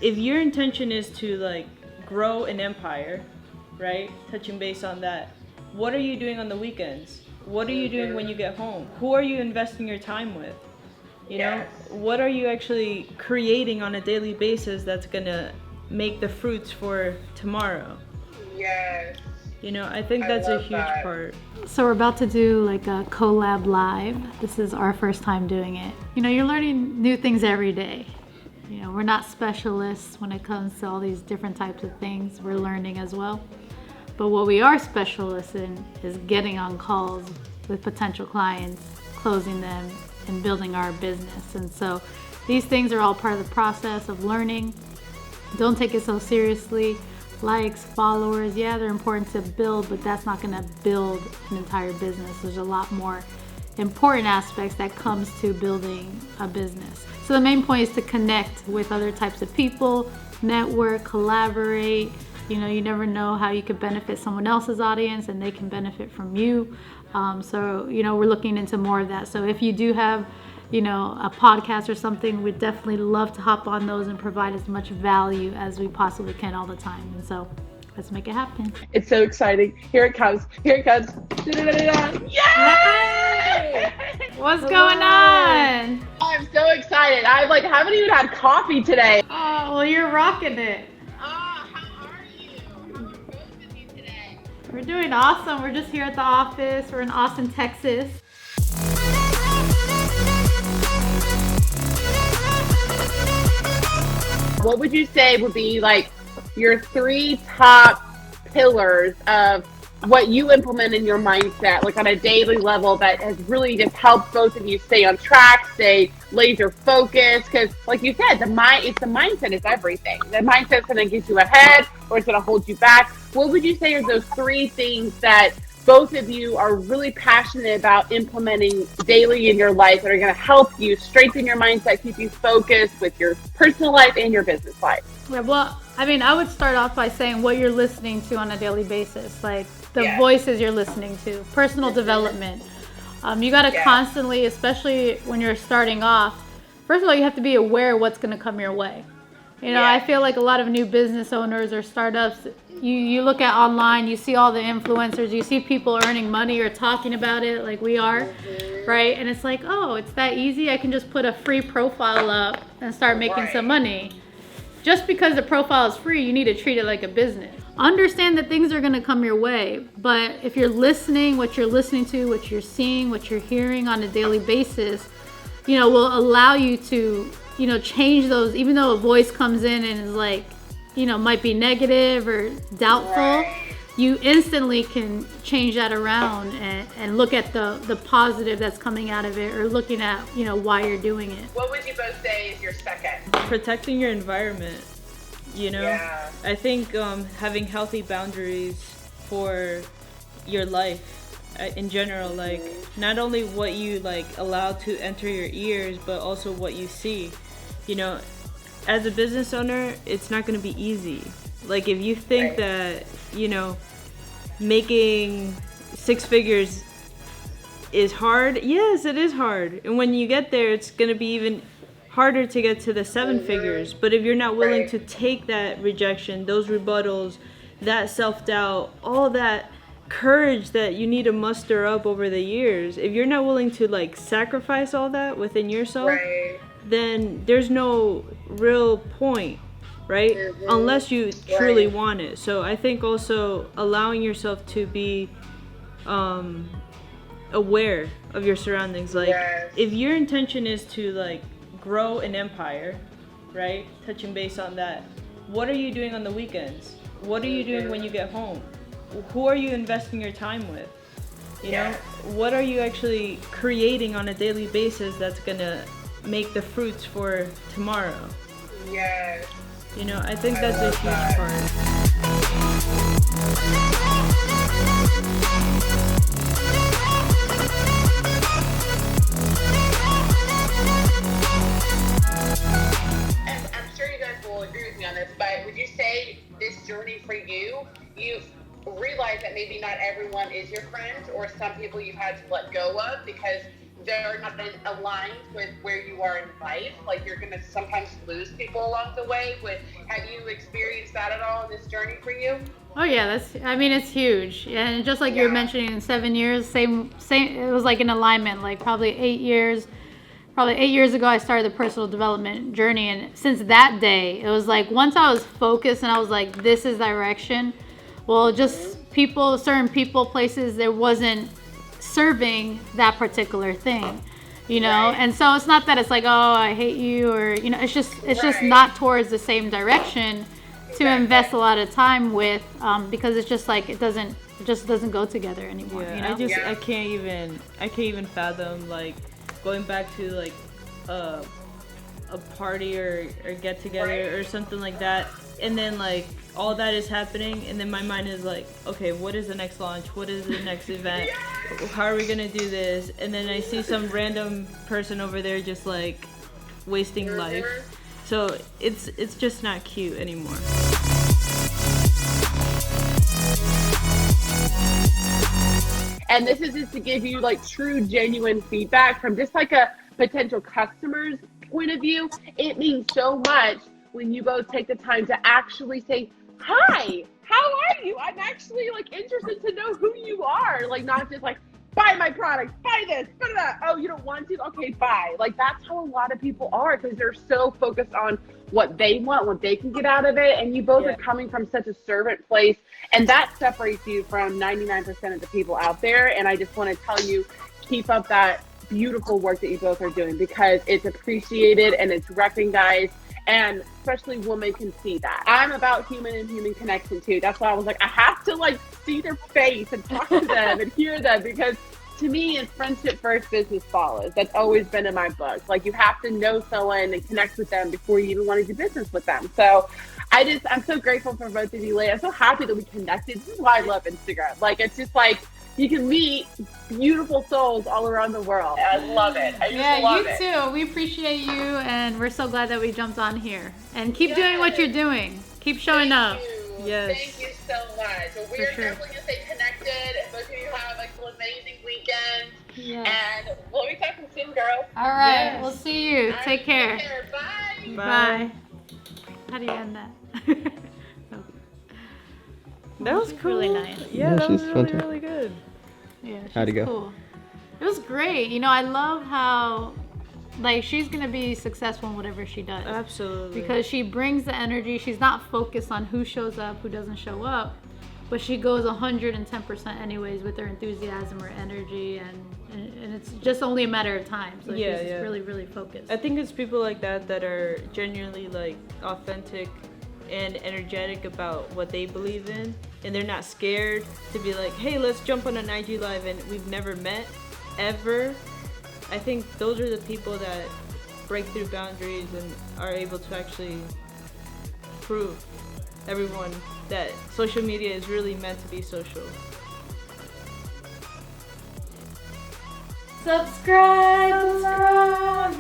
if your intention is to like grow an empire, right? Touching base on that, what are you doing on the weekends? What are you doing when you get home? Who are you investing your time with? You know, what are you actually creating on a daily basis that's gonna make the fruits for tomorrow? Yes. You know, I think that's a huge part. So we're about to do like a collab live. This is our first time doing it. You know, you're learning new things every day. You know, we're not specialists when it comes to all these different types of things. We're learning as well. But what we are specialists in is getting on calls with potential clients, closing them, and building our business. And so these things are all part of the process of learning. Don't take it so seriously. Likes, followers, yeah, they're important to build, but that's not going to build an entire business. There's a lot more important aspects that comes to building a business. So the main point is to connect with other types of people, network, collaborate. You know, you never know how you could benefit someone else's audience and they can benefit from you. So, you know, we're looking into more of that. So if you do have, you know, a podcast or something, we'd definitely love to hop on those and provide as much value as we possibly can all the time. And so let's make it happen. It's so exciting. Here it comes. Here it comes. Yay! What's going on? I'm so excited. I haven't even had coffee today. Oh, well, you're rocking it. How are you? How are both of you today? We're doing awesome. We're just here at the office. We're in Austin, Texas. What would you say would be like your 3 top pillars of what you implement in your mindset, like on a daily level, that has really just helped both of you stay on track, stay laser focused? Because like you said, the mindset is everything. The mindset's going to get you ahead or it's going to hold you back. What would you say are those 3 things that both of you are really passionate about implementing daily in your life that are going to help you strengthen your mindset, keep you focused with your personal life and your business life? Yeah, well, I mean, I would start off by saying what you're listening to on a daily basis, like the voices you're listening to, personal development. You got to constantly, especially when you're starting off, first of all, you have to be aware of what's going to come your way. You know, I feel like a lot of new business owners or startups, you look at online, you see all the influencers, you see people earning money or talking about it like we are, right? And it's like, oh, it's that easy. I can just put a free profile up and start making some money. Just because the profile is free, you need to treat it like a business. Understand that things are going to come your way, but if you're listening, what you're listening to, what you're seeing, what you're hearing on a daily basis, you know, will allow you to, you know, change those, even though a voice comes in and is like, you know, might be negative or doubtful, you instantly can change that around and look at the positive that's coming out of it, or looking at, you know, why you're doing it. What would you both say is your second? Protecting your environment, you know? I think having healthy boundaries for your life in general, like not only what you like allow to enter your ears, but also what you see. You know, as a business owner, it's not going to be easy. Like if you think that, you know, making 6 figures is hard, yes, it is hard. And when you get there, it's going to be even harder to get to the 7 figures. But if you're not willing to take that rejection, those rebuttals, that self-doubt, all that courage that you need to muster up over the years, if you're not willing to like sacrifice all that within yourself, then there's no real point, right? Unless you truly want it. So I think also allowing yourself to be aware of your surroundings. Like if your intention is to like grow an empire, right? Touching base on that, what are you doing on the weekends? What are you doing when you get home? Who are you investing your time with? You know, what are you actually creating on a daily basis that's gonna make the fruits for tomorrow? You know, I think that's a huge part. And I'm sure you guys will agree with me on this, but would you say this journey for you, you've realized that maybe not everyone is your friend, or some people you've had to let go of because they're not then aligned with where you are in life. Like you're gonna sometimes lose people along the way. Have you experienced that at all in this journey for you? Oh yeah, it's huge. And just like you were mentioning, in 7 years, same, it was like an alignment, like probably 8 years. Probably 8 years ago, I started the personal development journey. And since that day, it was like once I was focused and I was like, this is direction. Well, just certain people, places, there wasn't serving that particular thing, you know? Right. And so it's not that it's like, oh, I hate you, or, you know, it's just not towards the same direction to invest a lot of time with, because it's just like, it just doesn't go together anymore. Yeah, you know? I can't even fathom like going back to like a party or get together or something like that, and then like all that is happening, and then my mind is like, okay, what is the next launch? What is the next event? How are we gonna do this? And then I see some random person over there just like wasting life. So it's just not cute anymore. And this is just to give you like true, genuine feedback from just like a potential customer's point of view. It means so much when you both take the time to actually say, hi, how are you? I'm actually like interested to know who you are. Like not just like, buy my product, buy this, oh, you don't want to? Okay, bye. Like that's how a lot of people are, because they're so focused on what they want, what they can get out of it. And you both are coming from such a servant place, and that separates you from 99% of the people out there. And I just want to tell you, keep up that beautiful work that you both are doing, because it's appreciated and it's recognized. And especially women can see that. I'm about human and human connection too. That's why I was like, I have to like see their face and talk to them and hear them, because to me, it's friendship first, business follows. That's always been in my book. Like you have to know someone and connect with them before you even want to do business with them. So I'm so grateful for both of you, Leah. I'm so happy that we connected. This is why I love Instagram. Like it's just like, you can meet beautiful souls all around the world. I love it. I just love it. You too. We appreciate you, and we're so glad that we jumped on here. And keep doing what you're doing. Keep showing up. Yes. Thank you so much. So we're definitely going to stay connected. Both of you have like an amazing weekend. Yes. And we'll be talking soon, girls. All right. We'll see you. Take care. Bye. Bye. How do you end that? That was cool. Really nice. Yeah, that was really good. Yeah, she's How'd it go? cool. It was great. You know, I love how, like, she's going to be successful in whatever she does. Absolutely. Because she brings the energy. She's not focused on who shows up, who doesn't show up. But she goes 110% anyways with her enthusiasm or energy. And it's just only a matter of time. So she's just really, really focused. I think it's people like that that are genuinely, like, authentic and energetic about what they believe in, and they're not scared to be like, hey, let's jump on an IG live and we've never met ever. I think those are the people that break through boundaries and are able to actually prove everyone that social media is really meant to be social. Subscribe!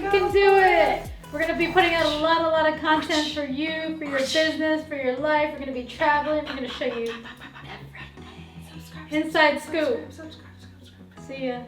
You can do it! We're going to be putting out a lot of content for you, for your business, for your life. We're going to be traveling. We're going to show you everything. Inside scoop. See ya.